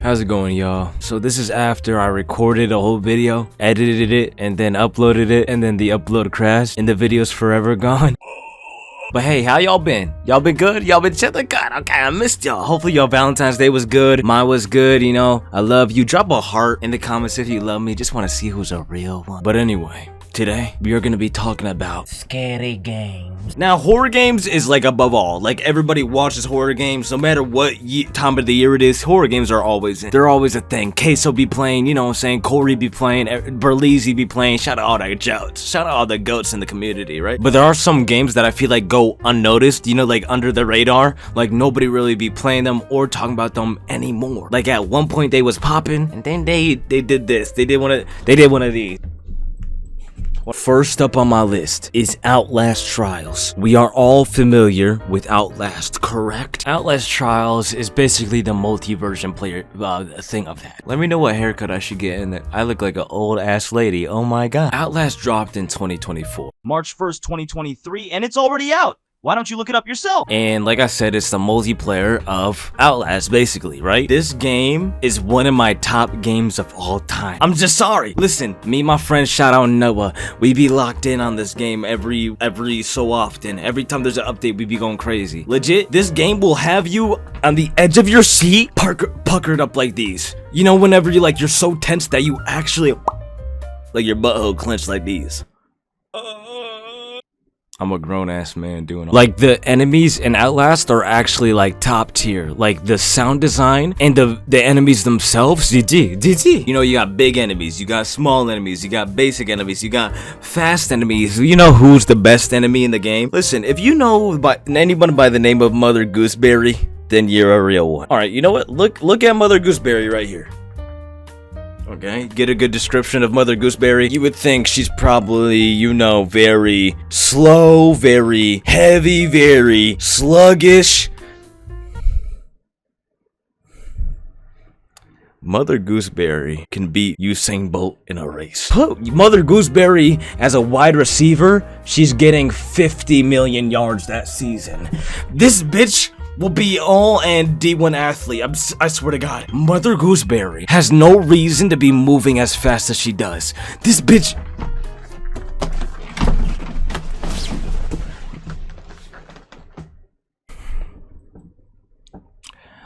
How's it going, y'all? So this is after I recorded a whole video, edited it, and then uploaded it, and then the upload crashed, and the video's forever gone. But hey, how y'all been? Y'all been good? Y'all been chilling? God, okay, I missed y'all. Hopefully y'all Valentine's Day was good. Mine was good, you know. I love you. Drop a heart in the comments if you love me. Just want to see who's a real one. But anyway, today we are gonna be talking about scary games. Now, horror games is like above all. Like everybody watches horror games, no matter what time of the year it is. Horror games are always in. They're always a thing. Queso be playing, you know what I'm saying? Corey be playing, Berlizzi be playing. Shout out all the goats. Shout out all the goats in the community, right? But there are some games that I feel like go unnoticed, you know, like under the radar. Like nobody really be playing them or talking about them anymore. Like at one point they was popping, and then they did this. They did one of these. First up on my list is Outlast Trials. We are all familiar with Outlast, correct? Outlast Trials is basically the multi-version player thing of that. Let me know what haircut I should get in it. I look like an old ass lady. Oh my god. Outlast dropped in 2024. March 1st, 2023, and it's already out. Why don't you look it up yourself? And like I said, it's the multiplayer of Outlast, basically, right? This game is one of my top games of all time. I'm just sorry. Listen, me and my friend, shout out Noah, we be locked in on this game every so often. Every time there's an update, we be going crazy. Legit, this game will have you on the edge of your seat, puckered up like these. You know, whenever you're so tense that you actually, like your butthole clenched like these. I'm a grown-ass man doing all like the enemies in Outlast are actually like top tier. Like the sound design and the enemies themselves, GG. You know, you got big enemies, you got small enemies, you got basic enemies, you got fast enemies. You know who's the best enemy in the game? Listen, if you know anyone by the name of Mother Gooseberry, then you're a real one. Alright, you know what? Look at Mother Gooseberry right here. Okay, get a good description of Mother Gooseberry. You would think she's probably, you know, very slow, very heavy, very sluggish. Mother Gooseberry can beat Usain Bolt in a race. Mother Gooseberry as a wide receiver, she's getting 50 million yards that season. This bitch will be all and D1 athlete. I swear to God. Mother Gooseberry has no reason to be moving as fast as she does. This bitch.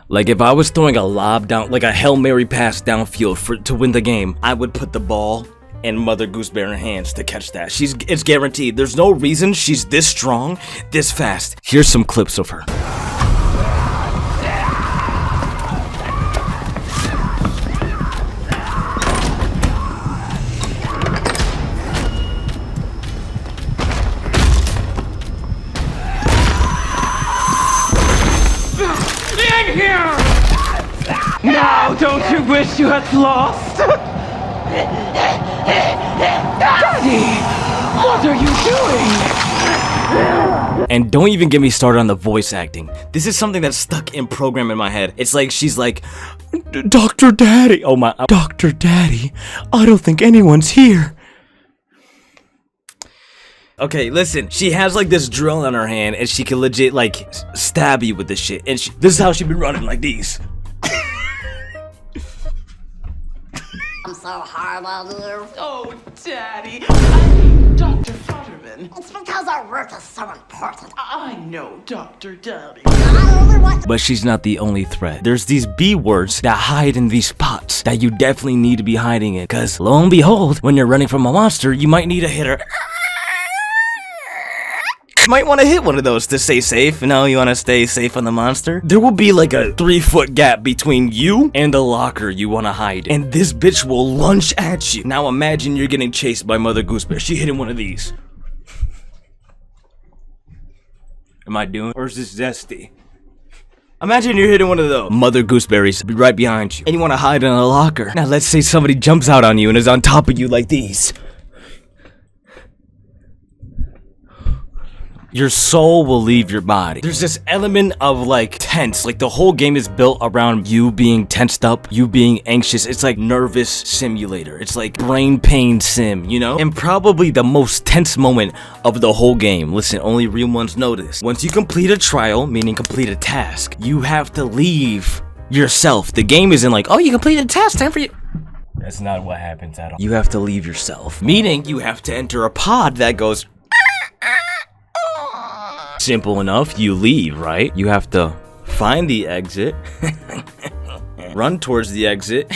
Like if I was throwing a lob down, like a Hail Mary pass downfield to win the game, I would put the ball in Mother Gooseberry's hands to catch that. It's guaranteed. There's no reason she's this strong, this fast. Here's some clips of her. Now, don't you wish you had lost? Daddy, what are you doing? And don't even get me started on the voice acting. This is something that's stuck in program in my head. It's like she's like, Dr. Daddy. Oh my, Dr. Daddy, I don't think anyone's here. Okay, listen, she has like this drill in her hand and she can legit like stab you with this shit. And this is how she be running, like these. I'm so horrible, dear. Oh, Daddy. Dr. Futterman. It's because our work is so important. I know, Dr. Daddy. I only want But she's not the only threat. There's these B words that hide in these spots that you definitely need to be hiding in. Cause lo and behold, when you're running from a monster, you might need a hitter. You might want to hit one of those to stay safe. You know, you want to stay safe on the monster. There will be like a 3-foot gap between you and the locker you want to hide. And this bitch will lunge at you. Now imagine you're getting chased by Mother Gooseberry. She hitting one of these. Am I doing? Or is this zesty? Imagine you're hitting one of those. Mother Gooseberries be right behind you. And you want to hide in a locker. Now let's say somebody jumps out on you and is on top of you like these. Your soul will leave your body. There's this element of like tense, like the whole game is built around you being tensed up, you being anxious. It's like nervous simulator. It's like brain pain sim, you know? And probably the most tense moment of the whole game. Listen, only real ones know this. Once you complete a trial, meaning complete a task, you have to leave yourself. The game isn't like, oh, you completed a task, time for you. That's not what happens at all. You have to leave yourself. Meaning you have to enter a pod that goes. Simple enough, you leave, right? You have to find the exit, run towards the exit,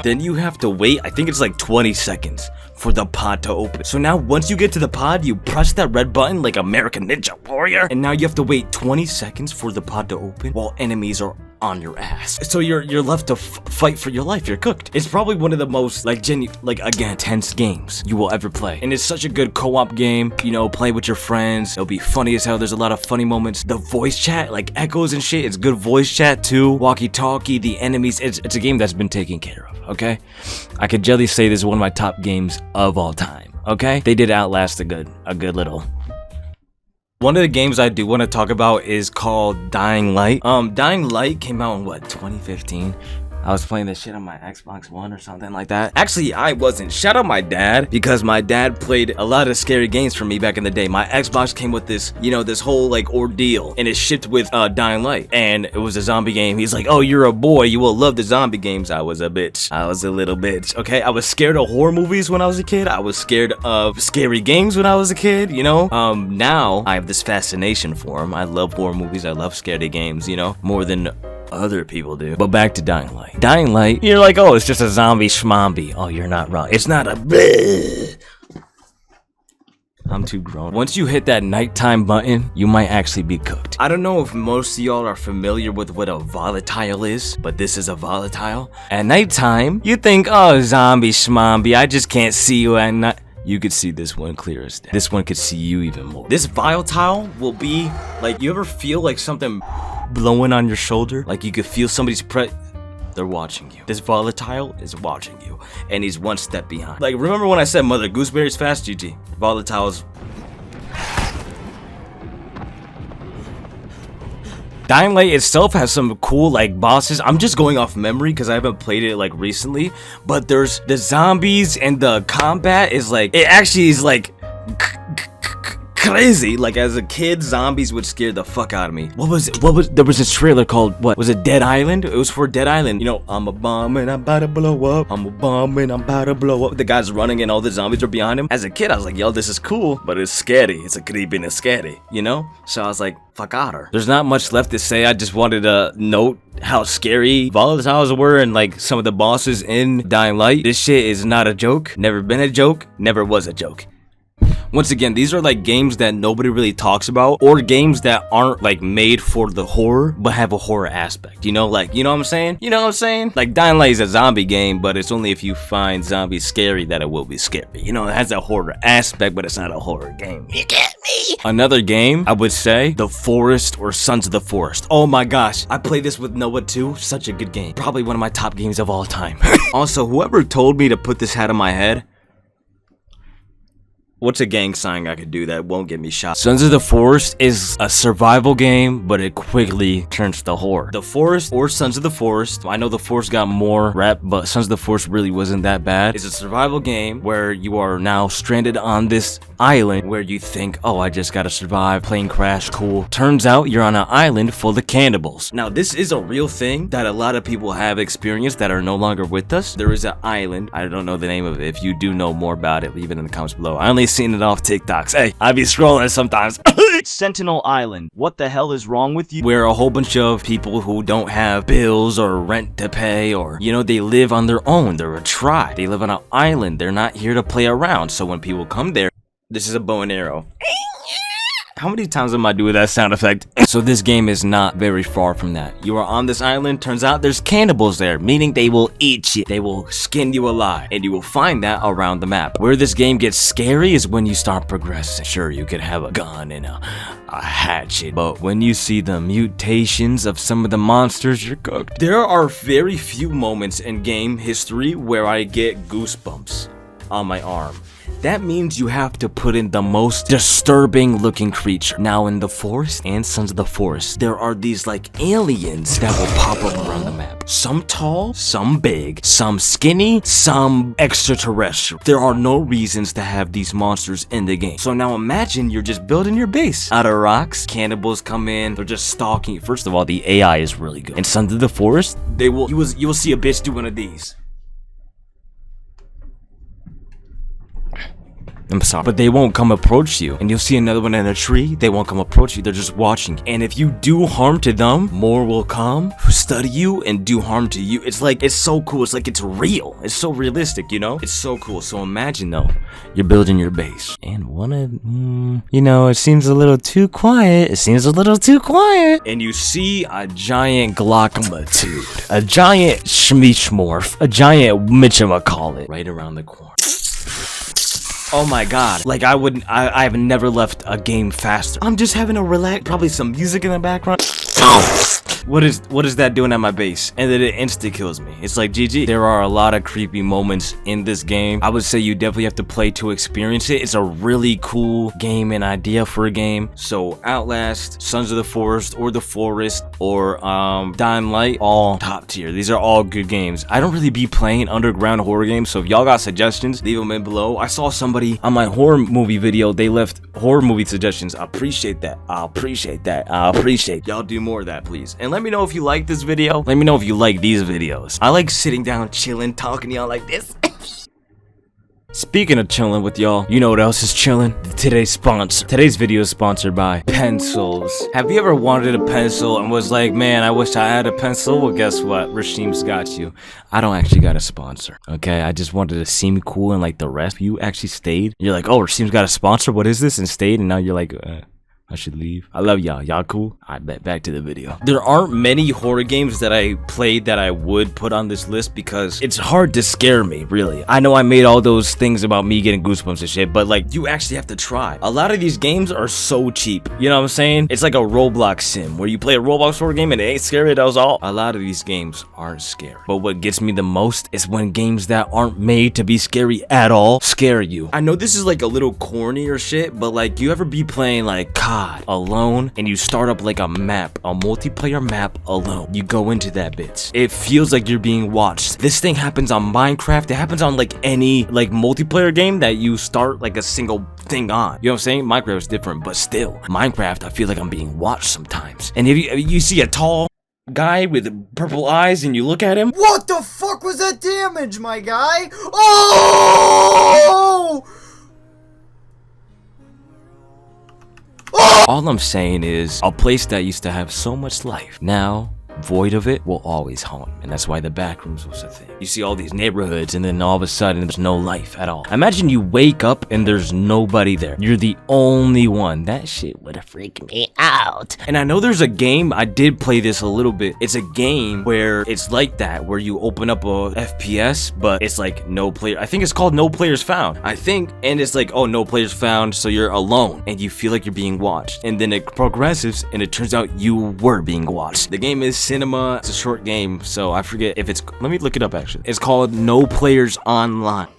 then you have to wait, I think it's like 20 seconds for the pod to open. So now once you get to the pod, you press that red button like American Ninja Warrior, and now you have to wait 20 seconds for the pod to open while enemies are on your ass. So you're left to fight for your life. You're cooked. It's probably one of the most again tense games you will ever play, and it's such a good co-op game. You know, play with your friends. It'll be funny as hell. There's a lot of funny moments. The voice chat, like echoes and shit, it's good voice chat too. Walkie-talkie, the enemies. It's a game that's been taken care of. Okay, I could generally say this is one of my top games of all time. Okay, they did outlast a good little. One of the games I do want to talk about is called Dying Light. Dying Light came out in what, 2015? I was playing this shit on my Xbox One or something like that. Actually, I wasn't. Shout out my dad, because my dad played a lot of scary games for me back in the day. My Xbox came with this, you know, this whole like ordeal, and it shipped with Dying Light, and it was a zombie game. He's like, oh, you're a boy, you will love the zombie games. I was a bitch. I was a little bitch. Okay, I was scared of horror movies when I was a kid. I was scared of scary games when I was a kid, you know. Now I have this fascination for them. I love horror movies. I love scary games, you know, more than other people do. But back to Dying Light. Dying Light, you're like, oh, it's just a zombie schmombi. Oh, you're not wrong. It's not a bleh. I'm too grown. Once you hit that nighttime button, you might actually be cooked. I don't know if most of y'all are familiar with what a volatile is, but this is a volatile. At nighttime, you think, oh, zombie schmombi, I just can't see you at night. You could see this one clear as day. This one could see you even more. This volatile will be like, you ever feel like something blowing on your shoulder? Like you could feel somebody's they're watching you. This volatile is watching you, and he's one step behind. Like, remember when I said Mother Gooseberry's fast, GG? Volatile's. Dying Light itself has some cool like bosses. I'm just going off memory because I haven't played it like recently, but there's the zombies, and the combat is like, it actually is like crazy. Like as a kid, zombies would scare the fuck out of me. There was this trailer called, what was it, Dead Island? It was for Dead Island. You know, I'm a bomb and I'm about to blow up. I'm a bomb and I'm about to blow up. The guy's running and all the zombies are behind him. As a kid, I was like, yo, this is cool, but it's scary. It's a creepy and it's scary, you know? So I was like, fuck out her. There's not much left to say. I just wanted to note how scary volatiles were and like some of the bosses in Dying Light. This shit is not a joke. Never been a joke. Never was a joke. Once again, these are like games that nobody really talks about, or games that aren't like made for the horror but have a horror aspect, you know, like, you know what I'm saying? You know what I'm saying? Like Dying Light is a zombie game, but it's only if you find zombies scary that it will be scary. You know, it has a horror aspect, but it's not a horror game. You get me? Another game, I would say, The Forest or Sons of the Forest. Oh my gosh, I played this with Noah too. Such a good game. Probably one of my top games of all time. Also, whoever told me to put this hat on my head, what's a gang sign I could do that won't get me shot? Sons of the Forest is a survival game, but it quickly turns to horror. The Forest or Sons of the Forest, I know the Forest got more rep, but Sons of the Forest really wasn't that bad. It's a survival game where you are now stranded on this island where you think, oh, I just gotta survive, plane crash, cool. Turns out you're on an island full of cannibals. Now, this is a real thing that a lot of people have experienced that are no longer with us. There is an island, I don't know the name of it. If you do know more about it, leave it in the comments below. I only seen it off TikToks. Hey, I be scrolling sometimes. Sentinel Island. What the hell is wrong with you? Where a whole bunch of people who don't have bills or rent to pay, or, you know, they live on their own. They're a tribe. They live on an island. They're not here to play around. So when people come there, this is a bow and arrow. How many times am I doing that sound effect? So this game is not very far from that. You are on this island, turns out there's cannibals there, meaning they will eat you. They will skin you alive, and you will find that around the map. Where this game gets scary is when you start progressing. Sure, you could have a gun and a hatchet, but when you see the mutations of some of the monsters, you're cooked. There are very few moments in game history where I get goosebumps on my arm. that means you have to put in the most disturbing looking creature. Now in the forest and Sons of the Forest, there are these like aliens that will pop up around the map. Some tall, some big, some skinny, some extraterrestrial. There are no reasons to have these monsters in the game. So now imagine you're just building your base out of rocks. Cannibals come in, they're just stalking you. First of all, the AI is really good. In Sons of the Forest, you will see a bitch do one of these. I'm sorry, but they won't come approach you. And you'll see another one in a tree, they won't come approach you, they're just watching. And if you do harm to them, more will come, study you, and do harm to you. It's like, it's so cool, it's like it's real. It's so realistic, you know? It's so cool. So imagine though, you're building your base. And one of, you know, it seems a little too quiet. It seems a little too quiet. And you see a giant Glockmatude, a giant Shmeeshmorph, a giant Mitchumacallit right around the corner. Oh my god, like I've never left a game faster. I'm just having a relax, probably some music in the background. What is that doing at my base? And then it insta kills me. It's like GG. There are a lot of creepy moments in this game. I would say you definitely have to play to experience it. It's a really cool game and idea for a game. So Outlast, Sons of the Forest, or The Forest, or Dying Light, all top tier. These are all good games. I don't really be playing underground horror games, so if y'all got suggestions, leave them in below. I saw somebody on my horror movie video, they left horror movie suggestions. I appreciate that. I appreciate that. I appreciate y'all do more of that, please. And let me know if you like this video. Let me know if you like these videos. I like sitting down, chilling, talking to y'all like this. Speaking of chilling with y'all, you know what else is chilling? Today's video is sponsored by pencils. Have you ever wanted a pencil and was like, man, I wish I had a pencil? Well, guess what? Rasheam's got you. I don't actually got a sponsor, okay? I just wanted to seem cool and like the rest. You actually stayed. You're like, oh, Rasheam's got a sponsor. What is this? And stayed, and now you're like, I should leave. I love y'all. Y'all cool? Alright, back to the video. There aren't many horror games that I played that I would put on this list because it's hard to scare me, really. I know I made all those things about me getting goosebumps and shit, but like, you actually have to try. A lot of these games are so cheap. You know what I'm saying? It's like a Roblox sim where you play a Roblox horror game and it ain't scary, that was all. A lot of these games aren't scary. But what gets me the most is when games that aren't made to be scary at all scare you. I know this is like a little corny or shit, but like, you ever be playing like alone and you start up like a map, a multiplayer map alone. You go into that bit. It feels like you're being watched. This thing happens on Minecraft. It happens on like any like multiplayer game that you start like a single thing on. You know what I'm saying? Minecraft is different, but still, Minecraft, I feel like I'm being watched sometimes. And if you see a tall guy with purple eyes and you look at him, what the fuck was that damage, my guy? Oh! all I'm saying is, a place that used to have so much life, now void of it, will always haunt. And that's why the backrooms was a thing. You see all these neighborhoods and then all of a sudden there's no life at all. Imagine you wake up and there's nobody there. You're the only one. That shit would freak me out. And I know there's a game, I did play this a little bit. It's a game where it's like that, where you open up a FPS, but it's like no player. I think it's called No Players Found. I think, and it's like, oh, no players found, so you're alone and you feel like you're being watched. And then it progresses and it turns out you were being watched. The game is Cinema. It's a short game, so I forget if it's, let me look it up actually. It's called No Players Online.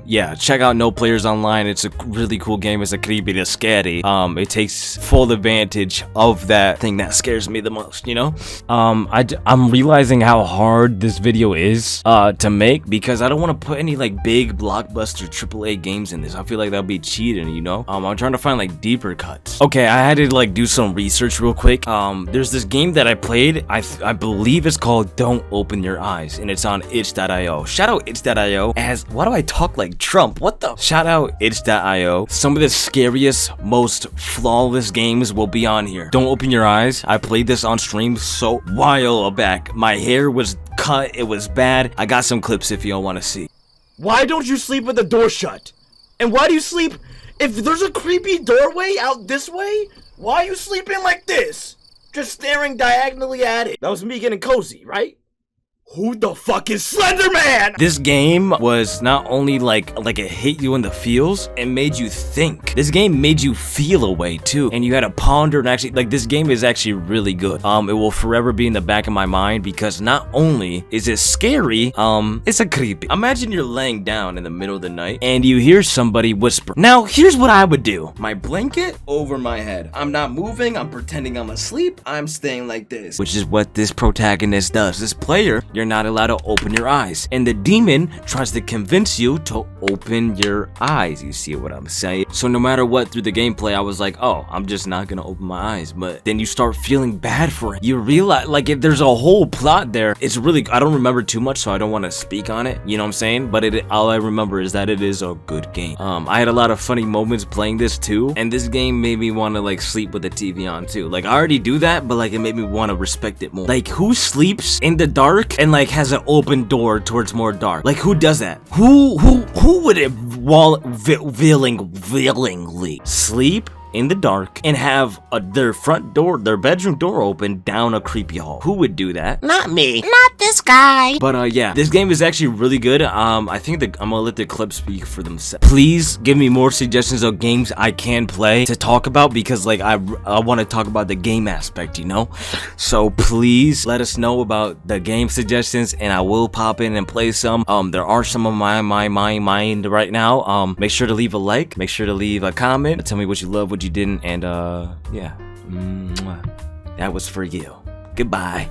Yeah, check out No Players Online. It's a really cool game. It's a creepy to scary. It takes full advantage of that thing that scares me the most, you know? I'm realizing how hard this video is to make, because I don't want to put any like big blockbuster AAA games in this. I feel like that'd be cheating, you know? I'm trying to find like deeper cuts. Okay, I had to like do some research real quick. There's this game that I played. I believe it's called Don't Open Your Eyes, and it's on itch.io. Shout out itch.io. As why do I talk like Trump? What the? Shout out itch.io. Some of the scariest, most flawless games will be on here. Don't Open Your Eyes. I played this on stream so while back. My hair was cut. It was bad. I got some clips if y'all want to see. Why don't you sleep with the door shut? And why do you sleep if there's a creepy doorway out this way? Why are you sleeping like this? Just staring diagonally at it. That was me getting cozy, right? Who the fuck is Slender Man? This game was not only like it hit you in the feels, it made you think. This game made you feel a way too, and you had to ponder and actually like this game is actually really good. It will forever be in the back of my mind because not only is it scary, it's a creepy. Imagine you're laying down in the middle of the night and you hear somebody whisper. Now here's what I would do. My blanket over my head. I'm not moving. I'm pretending I'm asleep. I'm staying like this, which is what this protagonist does. This player, you're not allowed to open your eyes, and the demon tries to convince you to open your eyes. You see what I'm saying? So no matter what through the gameplay, I was like, oh, I'm just not gonna open my eyes. But then you start feeling bad for it. You realize like if there's a whole plot there. It's really, I don't remember too much, so I don't want to speak on it, you know what I'm saying? But all I remember is that it is a good game. I had a lot of funny moments playing this too, and this game made me want to like sleep with the TV on too. Like I already do that, but like it made me want to respect it more. Like who sleeps in the dark and like has an open door towards more dark? Like who does that? Who would it willingly sleep in the dark and have their front door, their bedroom door open down a creepy hall? Who would do that? Not me. Not this guy. But yeah, this game is actually really good. I think I'm gonna let the clips speak for themselves. Please give me more suggestions of games I can play to talk about because like I want to talk about the game aspect, you know? So please let us know about the game suggestions and I will pop in and play some. There are some of my mind right now. Make sure to leave a like, make sure to leave a comment, tell me what you love, what you didn't, and yeah, that was for you. Goodbye.